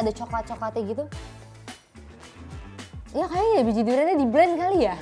Ada coklat-coklatnya gitu. Ya kayaknya biji duriannya di blend kali ya.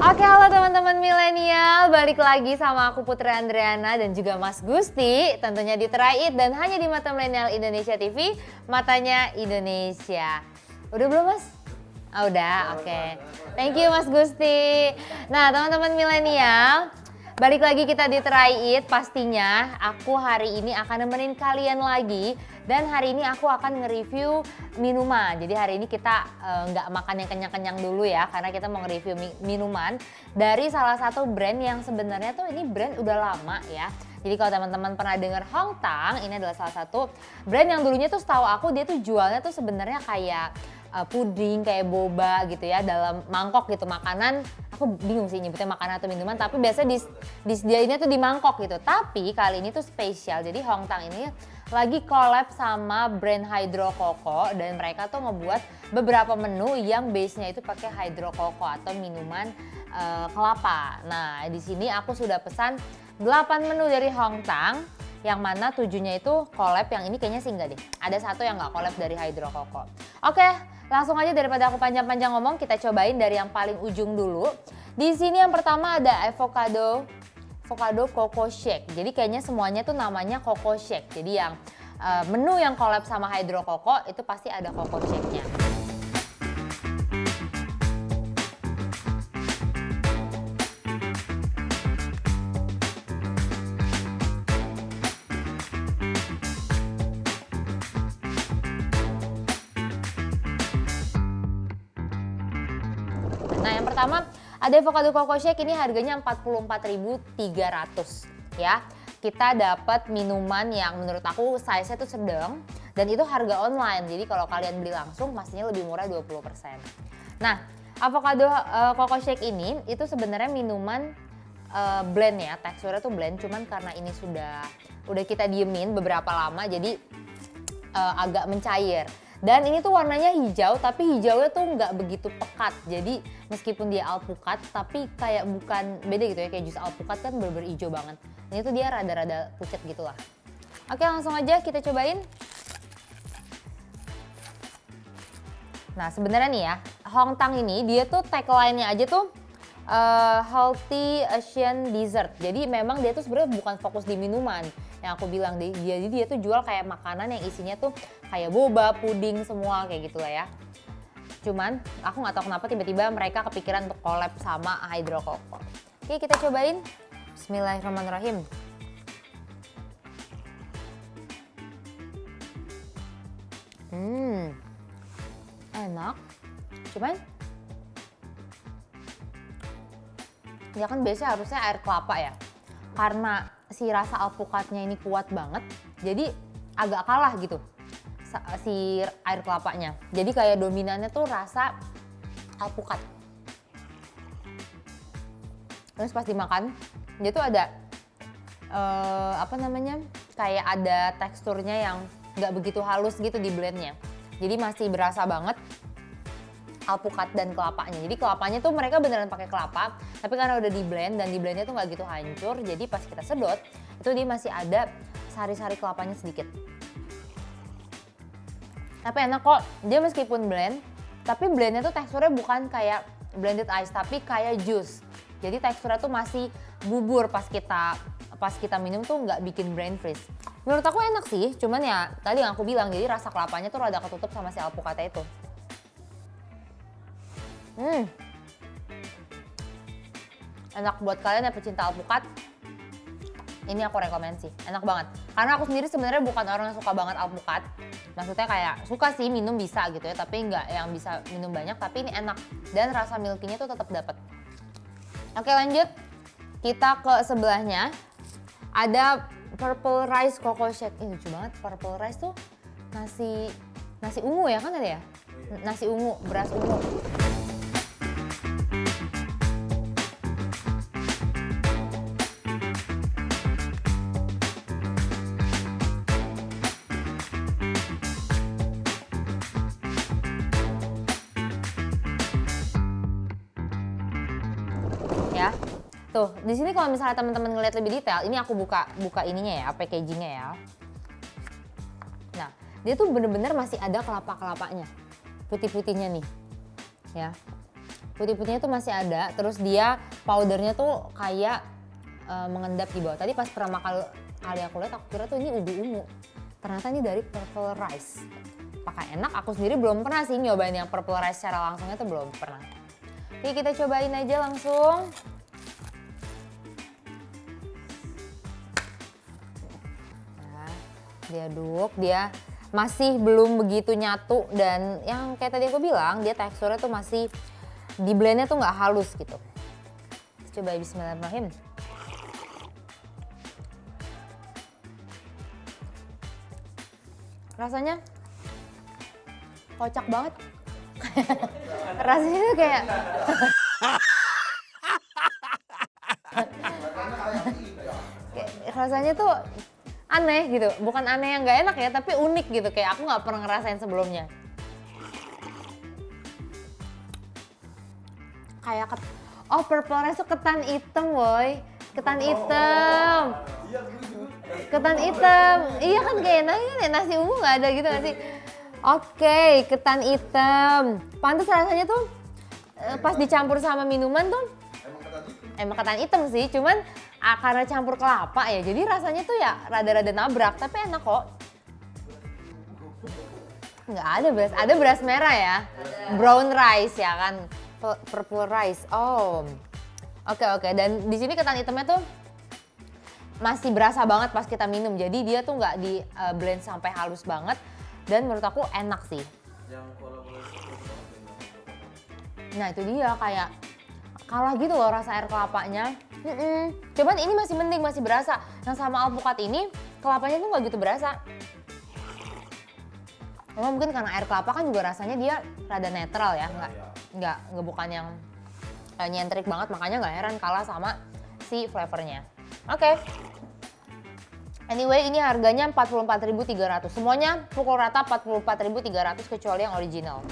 Oke, halo teman-teman milenial, balik lagi sama aku Putri Andriana dan juga Mas Gusti, tentunya di Try It dan hanya di Mata Milenial Indonesia TV, matanya Indonesia. Udah belum Mas? Oh, udah, oke. Thank you Mas Gusti. Nah teman-teman milenial, balik lagi kita di Try It, pastinya aku hari ini akan nemenin kalian lagi. Dan hari ini aku akan nge-review minuman. Jadi hari ini kita nggak makan yang kenyang-kenyang dulu ya, karena kita mau nge-review minuman dari salah satu brand yang sebenarnya tuh ini brand udah lama ya. Jadi kalau teman-teman pernah dengar Hong Tang, ini adalah salah satu brand yang dulunya tuh setahu aku dia tuh jualnya tuh sebenarnya kayak puding, kayak boba gitu ya, dalam mangkok gitu, makanan. Aku bingung sih nyebutnya makanan atau minuman, tapi biasanya disediainnya tuh di mangkok gitu. Tapi kali ini tuh spesial, jadi Hong Tang ini lagi collab sama brand Hydro Coco dan mereka tuh ngebuat beberapa menu yang base-nya itu pakai Hydro Coco atau minuman kelapa. Nah, di sini aku sudah pesan 8 menu dari Hong Tang, yang mana 7-nya itu collab, yang ini kayaknya sih enggak deh. Ada satu yang nggak collab dari Hydro Coco. Oke, langsung aja daripada aku panjang-panjang ngomong, kita cobain dari yang paling ujung dulu. Di sini yang pertama ada avocado Coco Shake. Jadi kayaknya semuanya tuh namanya Coco Shake. Jadi yang menu yang collab sama Hydro Coco itu pasti ada Coco Shake-nya. Nah, yang pertama ada avocado coco shake, ini harganya 44.300 ya. Kita dapat minuman yang menurut aku size-nya tuh sedang dan itu harga online. Jadi kalau kalian beli langsung pastinya lebih murah 20%. Nah, avocado coco shake ini itu sebenarnya minuman blend ya, teksturnya tuh blend, cuman karena ini udah kita diemin beberapa lama jadi agak mencair. Dan ini tuh warnanya hijau, tapi hijaunya tuh nggak begitu pekat. Jadi meskipun dia alpukat, tapi kayak bukan beda gitu ya, kayak jus alpukat kan bener-bener hijau banget. Ini tuh dia rada-rada pucat gitu lah. Oke, langsung aja kita cobain. Nah sebenarnya nih ya, Hong Tang ini dia tuh tagline-nya aja tuh healthy Asian dessert. Jadi memang dia tuh sebenarnya bukan fokus di minuman. Yang aku bilang, jadi dia tuh jual kayak makanan yang isinya tuh kayak boba, puding, semua kayak gitu lah ya. Cuman aku nggak tahu kenapa tiba-tiba mereka kepikiran untuk collab sama Hydro Coco. Oke, kita cobain. Bismillahirrahmanirrahim. Enak. Cuman ya kan biasanya harusnya air kelapa ya. Karena si rasa alpukatnya ini kuat banget, jadi agak kalah gitu si air kelapanya. Jadi kayak dominannya tuh rasa alpukat. Terus pas dimakan, dia tuh ada kayak ada teksturnya yang nggak begitu halus gitu di blendnya. Jadi masih berasa banget alpukat dan kelapanya. Jadi kelapanya tuh mereka beneran pakai kelapa, tapi karena udah di blend dan di blendnya tuh nggak gitu hancur, jadi pas kita sedot itu dia masih ada sari-sari kelapanya sedikit. Tapi enak kok, dia meskipun blend, tapi blendnya tuh teksturnya bukan kayak blended ice, tapi kayak jus. Jadi teksturnya tuh masih bubur pas kita minum tuh nggak bikin brain freeze. Menurut aku enak sih, cuman ya tadi yang aku bilang, jadi rasa kelapanya tuh rada ketutup sama si alpukatnya itu. Enak buat kalian yang pecinta alpukat. Ini aku rekomen sih, enak banget. Karena aku sendiri sebenarnya bukan orang yang suka banget alpukat. Maksudnya kayak suka sih minum bisa gitu ya, tapi nggak yang bisa minum banyak. Tapi ini enak dan rasa milky-nya tuh tetap dapet. Oke lanjut, kita ke sebelahnya. Ada purple rice coco shake. Ini lucu banget, purple rice tuh nasi ungu ya kan ada ya? Nasi ungu, beras ungu. Ya. Tuh, di sini kalau misalnya teman-teman ngeliat lebih detail, ini aku buka ininya ya, packagingnya ya. Nah, dia tuh bener-bener masih ada kelapa-kelapanya, putih-putihnya nih, ya. Putih-putihnya tuh masih ada, terus dia powdernya tuh kayak mengendap di bawah. Tadi pas pertama kali aku lihat, aku kira tuh ini ubi ungu. Ternyata ini dari purple rice. Apakah enak? Aku sendiri belum pernah sih nyobain yang purple rice secara langsungnya tuh belum pernah. Oke, kita cobain aja langsung. Nah, diaduk, dia masih belum begitu nyatu dan yang kayak tadi aku bilang, dia teksturnya tuh masih di blendnya tuh nggak halus gitu. Coba bismillahirrahmanirrahim. Rasanya kocak banget. Rasanya tuh kayak rasanya tuh aneh gitu, bukan aneh yang nggak enak ya, tapi unik gitu, kayak aku nggak pernah ngerasain sebelumnya. Kayak oh purple rice tuh ketan hitam woy, ketan hitam. Ketan hitam, iya kan kayak nasi ungu nggak ada gitu nggak sih? Oke, ketan hitam. Pantes rasanya tuh pas dicampur sama minuman tuh emang ketan hitam sih, cuman karena campur kelapa ya, jadi rasanya tuh ya rada-rada nabrak, tapi enak kok. Nggak ada beras merah ya, brown rice ya kan, purple rice. Oh, oke. Dan di sini ketan hitamnya tuh masih berasa banget pas kita minum, jadi dia tuh nggak di blend sampai halus banget. Dan menurut aku enak sih. Nah itu dia, kayak kalah gitu loh rasa air kelapanya. Cuman ini masih mending, masih berasa. Yang sama alpukat ini kelapanya tuh nggak gitu berasa. Memang mungkin karena air kelapa kan juga rasanya dia rada netral ya, nggak bukan yang nyentrik banget, makanya nggak heran kalah sama si flavornya. Oke. Anyway, ini harganya 44.300. Semuanya pukul rata 44.300 kecuali yang original.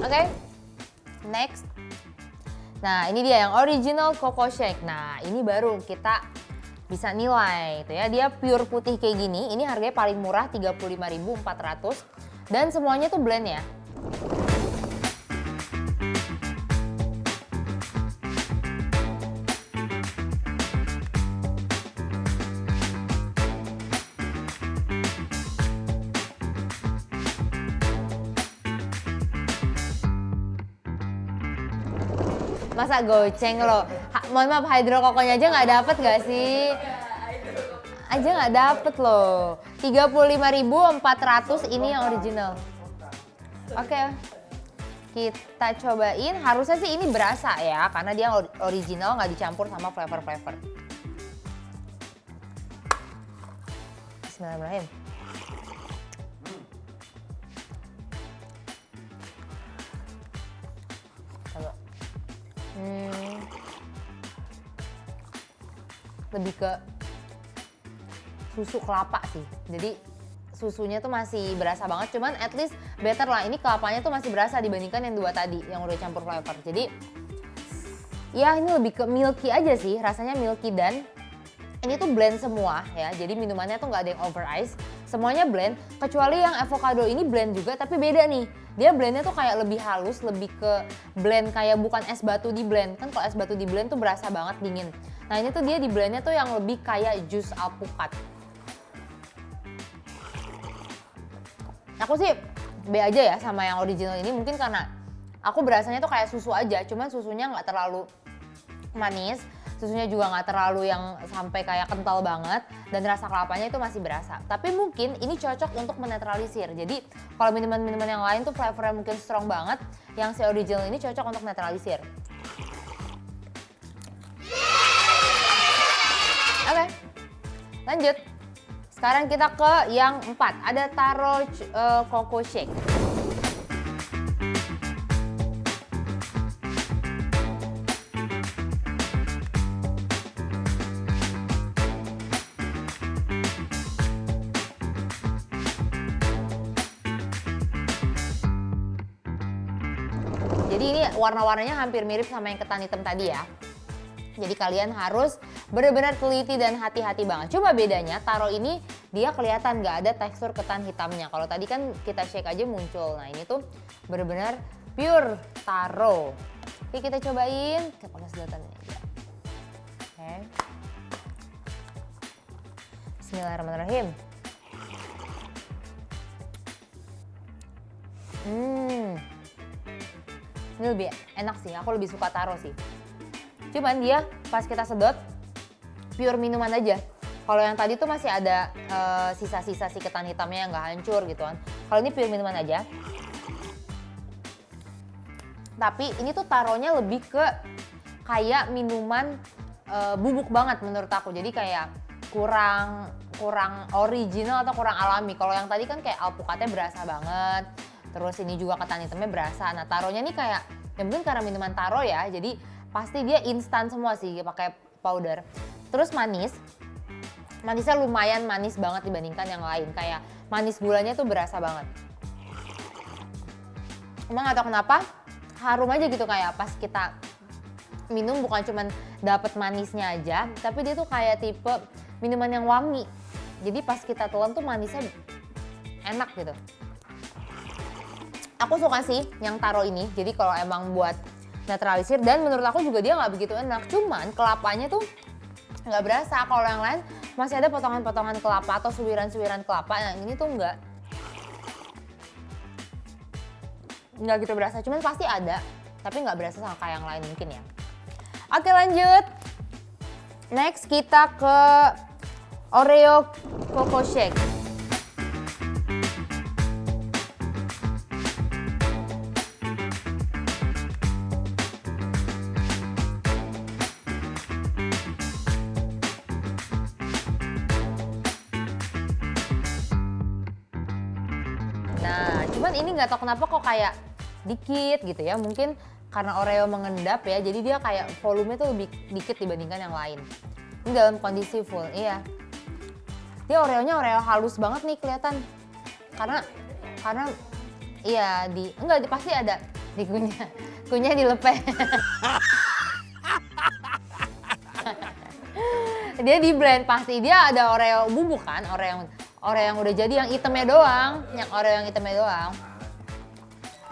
Oke. Next. Nah, ini dia yang original Coco Shake. Nah, ini baru kita bisa nilai itu ya. Dia pure putih kayak gini. Ini harganya paling murah 35.400 dan semuanya tuh blend ya. Masa goceng loh? Mohon maaf, hydro kokonya aja nggak dapet gak sih? Aja nggak dapet loh. 35.400 ini yang original. Oke. Kita cobain, harusnya sih ini berasa ya, karena dia original nggak dicampur sama flavor-flavor. Bismillahirrahmanirrahim. Lebih ke susu kelapa sih, jadi susunya tuh masih berasa banget, cuman at least better lah, ini kelapanya tuh masih berasa dibandingkan yang 2 tadi yang udah campur flavor. Jadi ya ini lebih ke milky aja sih, rasanya milky, dan ini tuh blend semua ya, jadi minumannya tuh nggak ada yang over ice, semuanya blend, kecuali yang avocado ini blend juga tapi beda nih. Dia blendnya tuh kayak lebih halus, lebih ke blend kayak bukan es batu di blend. Kan kalau es batu di blend tuh berasa banget dingin. Nah ini tuh dia di blendnya tuh yang lebih kayak jus alpukat. Aku sih B aja ya sama yang original ini, mungkin karena aku berasanya tuh kayak susu aja, cuman susunya nggak terlalu manis, susunya juga nggak terlalu yang sampai kayak kental banget, dan rasa kelapanya itu masih berasa. Tapi mungkin ini cocok untuk menetralisir. Jadi kalau minuman-minuman yang lain tuh flavornya mungkin strong banget, yang si original ini cocok untuk netralisir. Oke, lanjut. Sekarang kita ke yang 4, ada taro coco shake. Jadi ini warna-warnanya hampir mirip sama yang ketan hitam tadi ya. Jadi kalian harus benar-benar teliti dan hati-hati banget. Cuma bedanya taro ini dia kelihatan nggak ada tekstur ketan hitamnya. Kalau tadi kan kita shake aja muncul. Nah ini tuh benar-benar pure taro. Oke, kita cobain. Kita pakai sedotan ini aja. Oke. Bismillahirrahmanirrahim. Ini lebih enak sih. Aku lebih suka taro sih. Cuman dia pas kita sedot pure minuman aja. Kalau yang tadi tuh masih ada sisa-sisa si ketan hitamnya yang nggak hancur gitu kan. Kalau ini pure minuman aja. Tapi ini tuh taronya lebih ke kayak minuman bubuk banget menurut aku. Jadi kayak kurang original atau kurang alami. Kalau yang tadi kan kayak alpukatnya berasa banget. Terus ini juga ketan hitamnya berasa. Nah taronya nih kayak, ya mungkin karena minuman taro ya. Jadi pasti dia instan semua sih pakai powder. Terus manisnya lumayan manis banget dibandingkan yang lain. Kayak manis gulanya tuh berasa banget. Emang gak tau kenapa harum aja gitu, kayak pas kita minum bukan cuman dapet manisnya aja, tapi dia tuh kayak tipe minuman yang wangi. Jadi pas kita telan tuh manisnya enak gitu. Aku suka sih yang taro ini, jadi kalau emang buat netralisir, dan menurut aku juga dia nggak begitu enak. Cuman kelapanya tuh nggak berasa. Kalau yang lain masih ada potongan-potongan kelapa atau suwiran-suwiran kelapa. Yang ini tuh nggak gitu berasa. Cuman pasti ada, tapi nggak berasa sama kayak yang lain mungkin ya. Oke lanjut. Next kita ke Oreo Coco Shake. Nah, cuman ini nggak tahu kenapa kok kayak dikit gitu ya. Mungkin karena Oreo mengendap ya, jadi dia kayak volumenya tuh lebih dikit dibandingkan yang lain. Ini dalam kondisi full, iya. Dia Oreonya Oreo halus banget nih kelihatan. Karena iya pasti ada di kunyah dilepeh. Dia di blend pasti, dia ada Oreo bubuk kan, Oreo yang udah jadi, yang hitamnya doang,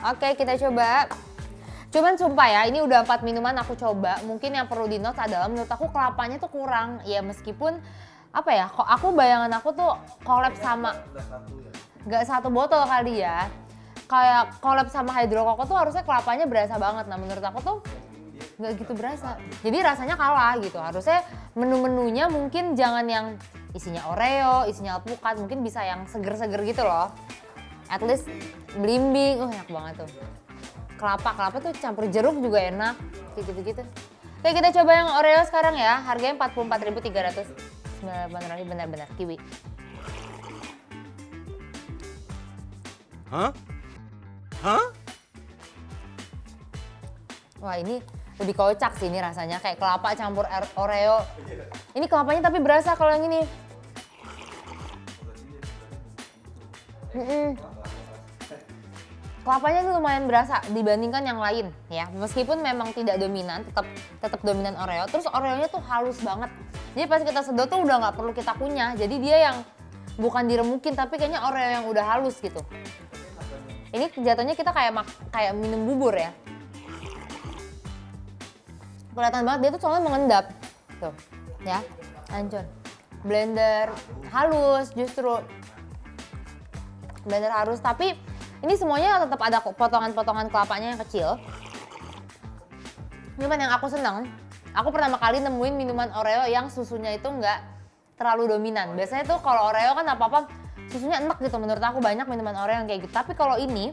Oke, kita coba. Cuman sumpah ya, ini udah 4 minuman aku coba. Mungkin yang perlu di note adalah menurut aku kelapanya tuh kurang. Ya meskipun apa ya, kok aku bayangan aku tuh collab sama, gak satu botol kali ya. Kayak collab sama Hydro Coco tuh harusnya kelapanya berasa banget. Nah menurut aku tuh gak gitu berasa. Jadi rasanya kalah gitu. Harusnya menu-menunya mungkin jangan yang isinya Oreo, isinya alpukat, mungkin bisa yang seger-seger gitu loh. At least belimbing, enak banget tuh. Kelapa tuh campur jeruk juga enak, kayak gitu-gitu. Oke, kita coba yang Oreo sekarang ya. Harganya 44.300. Benar-benar kiwi. Hah? Wah, ini lebih kocak sih ini rasanya, kayak kelapa campur Oreo. Ini kelapanya tapi berasa kalau yang ini. Kelapanya tuh lumayan berasa dibandingkan yang lain ya. Meskipun memang tidak dominan, tetap dominan Oreo. Terus Oreonya tuh halus banget. Jadi pas kita sedot tuh udah nggak perlu kita kunyah. Jadi dia yang bukan diremukin tapi kayaknya Oreo yang udah halus gitu. Ini jatuhnya kita kayak minum bubur ya. Kelihatan banget dia tuh soalnya mengendap. Tuh, ya, hancur. Blender halus justru. Blender halus, tapi ini semuanya tetap ada potongan-potongan kelapanya yang kecil. Cuman yang aku seneng, aku pertama kali nemuin minuman Oreo yang susunya itu nggak terlalu dominan. Biasanya tuh kalau Oreo kan apa-apa susunya enak gitu, menurut aku banyak minuman Oreo yang kayak gitu. Tapi kalau ini,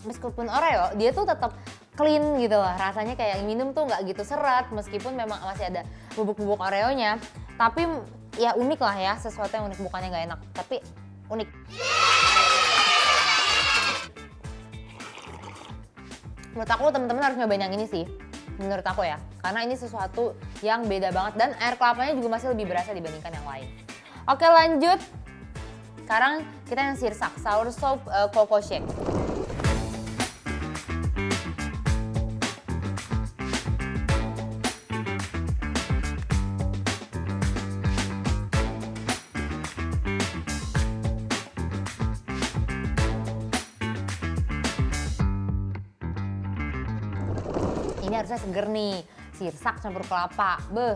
meskipun Oreo, dia tuh tetap clean gitu lah. Rasanya kayak minum tuh nggak gitu seret, meskipun memang masih ada bubuk-bubuk Oreonya. Tapi ya unik lah ya, sesuatu yang unik, bukannya nggak enak, tapi unik. Menurut aku teman-teman harus nyobain yang ini sih, menurut aku ya. Karena ini sesuatu yang beda banget dan air kelapanya juga masih lebih berasa dibandingkan yang lain. Oke lanjut, sekarang kita yang sirsak, sour soup coco shake. Ini harusnya seger nih, sirsak campur kelapa, beh.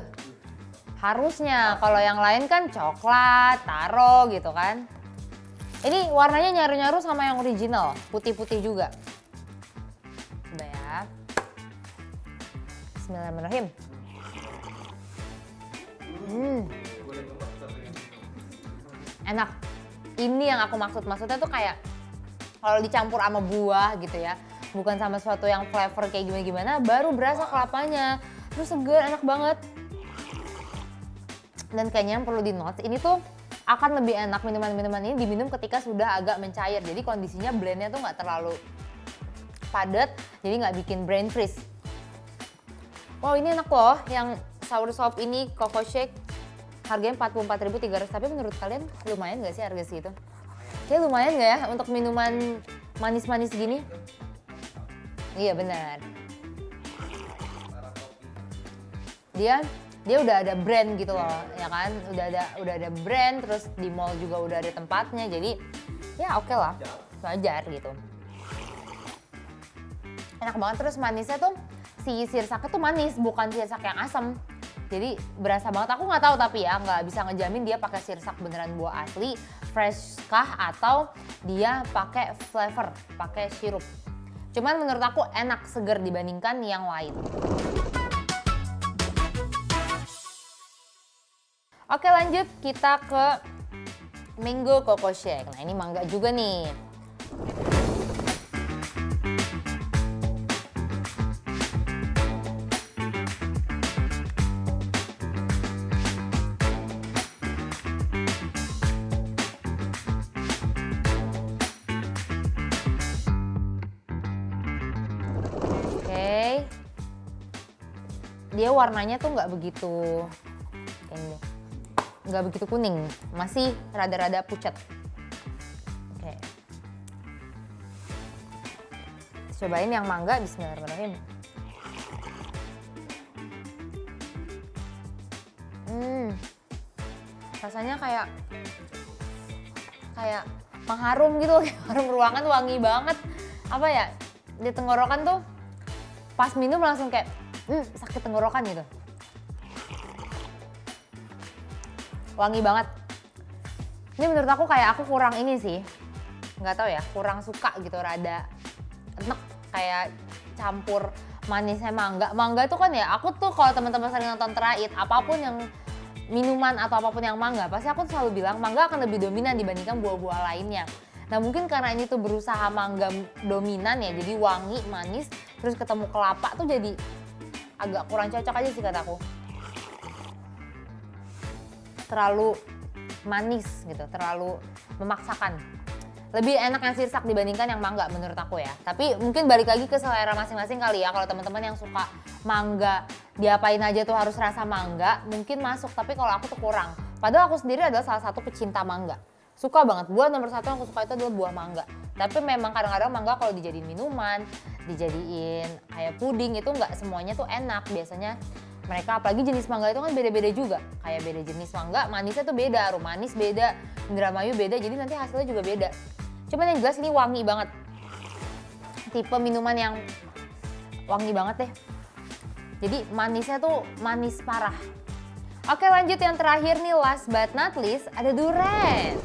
Harusnya, kalau yang lain kan coklat, taro gitu kan. Ini warnanya nyaru-nyaru sama yang original, putih-putih juga. Coba ya. Bismillahirrahmanirrahim. Enak. Ini yang aku maksudnya tuh kayak kalau dicampur sama buah gitu ya. Bukan sama sesuatu yang flavor kayak gimana-gimana, baru berasa kelapanya. Terus seger, enak banget. Dan kayaknya yang perlu di note, ini tuh akan lebih enak minuman-minuman ini diminum ketika sudah agak mencair. Jadi kondisinya blendnya tuh nggak terlalu padat, jadi nggak bikin brain freeze. Wow ini enak loh, yang sour soup ini coco shake. Harganya 44.300, tapi menurut kalian lumayan nggak sih harga segitu? Kayak lumayan nggak ya untuk minuman manis-manis gini? Iya benar. Dia udah ada brand gitu loh, ya kan? Udah ada brand, terus di mall juga udah ada tempatnya. Jadi ya oke lah, wajar gitu. Enak banget, terus manisnya tuh si sirsaknya tuh manis, bukan sirsak yang asam. Jadi berasa banget. Aku nggak tahu tapi ya nggak bisa ngejamin dia pakai sirsak beneran buah asli, fresh kah atau dia pakai flavor, pakai sirup. Cuman menurut aku enak, seger dibandingkan yang lain. Oke lanjut, kita ke mango coco shake. Nah ini mangga juga nih. Dia warnanya tuh nggak begitu kuning, masih rada-rada pucat. Oke. Cobain yang mangga, bismillahirrahmanirrahim. Rasanya kayak mengharum gitu, harum ruangan, wangi banget. Apa ya, di tenggorokan tuh pas minum langsung kayak sakit tenggorokan gitu. Wangi banget. Ini menurut aku kayak aku kurang ini sih. Nggak tahu ya, kurang suka gitu, rada enak kayak campur manisnya mangga. Mangga tuh kan ya, aku tuh kalau teman-teman sering nonton Terakhir, apapun yang minuman atau apapun yang mangga, pasti aku selalu bilang mangga akan lebih dominan dibandingkan buah-buah lainnya. Nah mungkin karena ini tuh berusaha mangga dominan ya, jadi wangi, manis, terus ketemu kelapa tuh jadi agak kurang cocok aja sih kataku. Terlalu manis gitu, terlalu memaksakan. Lebih enak yang sirsak dibandingkan yang mangga menurut aku ya. Tapi mungkin balik lagi ke selera masing-masing kali ya. Kalau teman-teman yang suka mangga, diapain aja tuh harus rasa mangga, mungkin masuk. Tapi kalau aku tuh kurang. Padahal aku sendiri adalah salah satu pecinta mangga. Suka banget. Buah nomor 1 yang aku suka itu adalah buah mangga. Tapi memang kadang-kadang mangga kalau dijadiin minuman, dijadiin kayak puding itu nggak semuanya tuh enak. Biasanya mereka apalagi jenis mangga itu kan beda-beda juga. Kayak beda jenis mangga, manisnya tuh beda, aroma manis beda, Indramayu beda, jadi nanti hasilnya juga beda. Cuman yang jelas ini wangi banget. Tipe minuman yang wangi banget deh. Jadi manisnya tuh manis parah. Oke, lanjut yang terakhir nih, last but not least, ada durian.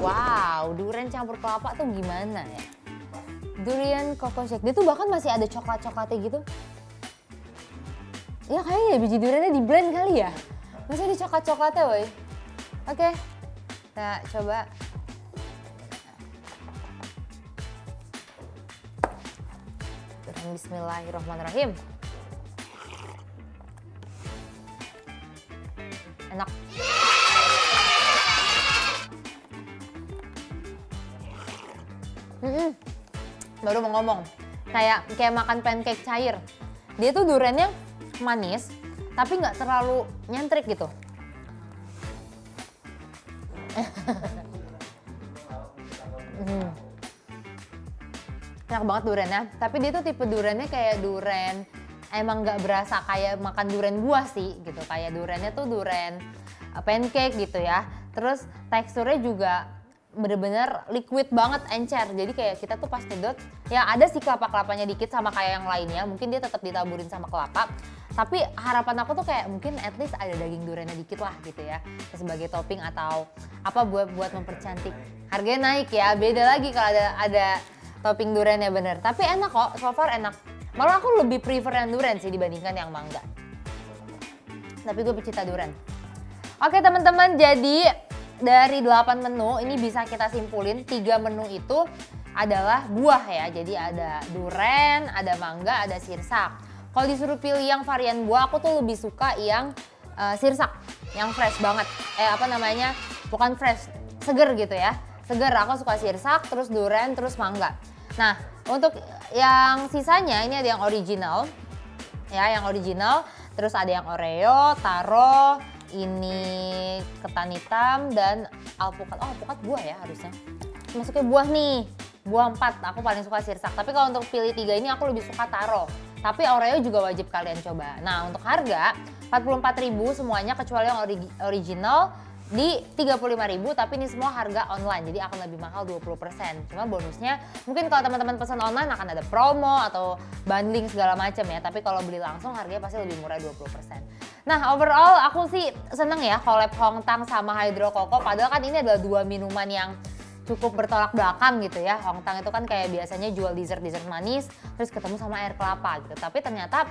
Wow, durian campur kelapa tuh gimana ya? Durian coco shake, dia tuh bahkan masih ada coklat-coklatnya gitu. Ya kayaknya biji duriannya di blend kali ya. Masih ada coklat-coklatnya woy. Oke, kita coba. Bismillahirrahmanirrahim. Enak. Baru mau ngomong, kayak makan pancake cair. Dia tuh duriannya manis, tapi nggak terlalu nyentrik gitu. Enak banget duriannya, tapi dia tuh tipe duriannya kayak durian emang nggak berasa kayak makan durian buah sih gitu. Kayak duriannya tuh durian pancake gitu ya. Terus teksturnya juga bener-bener liquid banget, encer. Jadi kayak kita tuh pas nyedot, ya ada sih kelapa-kelapanya dikit sama kayak yang lainnya. Mungkin dia tetap ditaburin sama kelapa. Tapi harapan aku tuh kayak mungkin at least ada daging duriannya dikit lah gitu ya. Sebagai topping atau apa buat mempercantik. Harganya naik ya, beda lagi kalau ada topping duriannya bener. Tapi enak kok, so far enak. Malah aku lebih prefer yang durian sih dibandingkan yang mangga. Tapi gue pecinta durian. Oke teman-teman, jadi dari 8 menu ini bisa kita simpulin 3 menu itu adalah buah ya. Jadi ada durian, ada mangga, ada sirsak. Kalau disuruh pilih yang varian buah, aku tuh lebih suka yang sirsak, yang fresh banget. Bukan fresh, seger gitu ya. Seger, aku suka sirsak, terus durian, terus mangga. Nah, untuk yang sisanya ini ada yang original. Ya, yang original, terus ada yang Oreo, taro, ini ketan hitam dan alpukat. Oh, alpukat buah ya harusnya. Masuknya buah nih, buah 4. Aku paling suka sirsak. Tapi kalau untuk pilih 3 ini aku lebih suka taro. Tapi Oreo juga wajib kalian coba. Nah, untuk harga 44.000 semuanya kecuali yang original di 35.000, tapi ini semua harga online. Jadi akan lebih mahal 20%. Cuma bonusnya mungkin kalau teman-teman pesan online akan ada promo atau bundling segala macam ya. Tapi kalau beli langsung harganya pasti lebih murah 20%. Nah, overall aku sih seneng ya collab Hongtang sama Hydro Coco. Padahal kan ini adalah 2 minuman yang cukup bertolak belakang gitu ya. Hongtang itu kan kayak biasanya jual dessert manis, terus ketemu sama air kelapa gitu. Tapi ternyata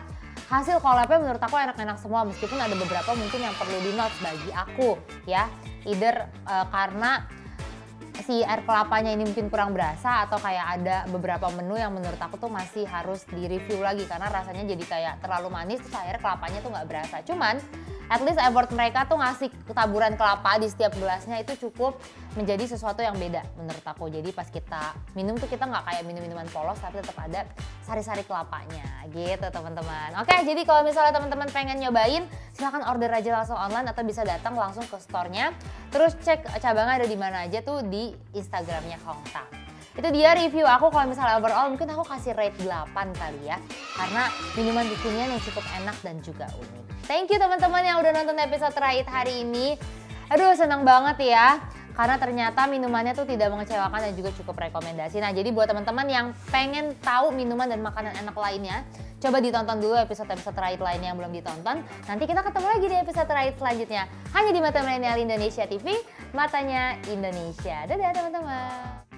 hasil collabnya menurut aku enak-enak semua, meskipun ada beberapa mungkin yang perlu di notes bagi aku ya. Either karena si air kelapanya ini mungkin kurang berasa, atau kayak ada beberapa menu yang menurut aku tuh masih harus di-review lagi karena rasanya jadi kayak terlalu manis terus air kelapanya tuh nggak berasa. Cuman at least effort mereka tuh ngasih taburan kelapa di setiap gelasnya itu cukup menjadi sesuatu yang beda menurut aku. Jadi pas kita minum tuh kita nggak kayak minum-minuman polos, tapi tetap ada sari-sari kelapanya gitu teman-teman. Oke, jadi kalau misalnya teman-teman pengen nyobain, silahkan order aja langsung online atau bisa datang langsung ke store-nya. Terus cek cabangnya ada di mana aja tuh di Instagramnya Hongtang. Itu dia review aku. Kalau misalnya overall mungkin aku kasih rate 8 kali ya, karena minuman kekinian yang cukup enak dan juga unik. Thank you teman-teman yang udah nonton episode terakhir hari ini. Aduh, senang banget ya, karena ternyata minumannya tuh tidak mengecewakan dan juga cukup rekomendasi. Nah, jadi buat teman-teman yang pengen tahu minuman dan makanan enak lainnya, coba ditonton dulu episode-episode terakhir lainnya yang belum ditonton. Nanti kita ketemu lagi di episode terakhir selanjutnya. Hanya di Mata Milenial Indonesia TV, matanya Indonesia. Dadah teman-teman.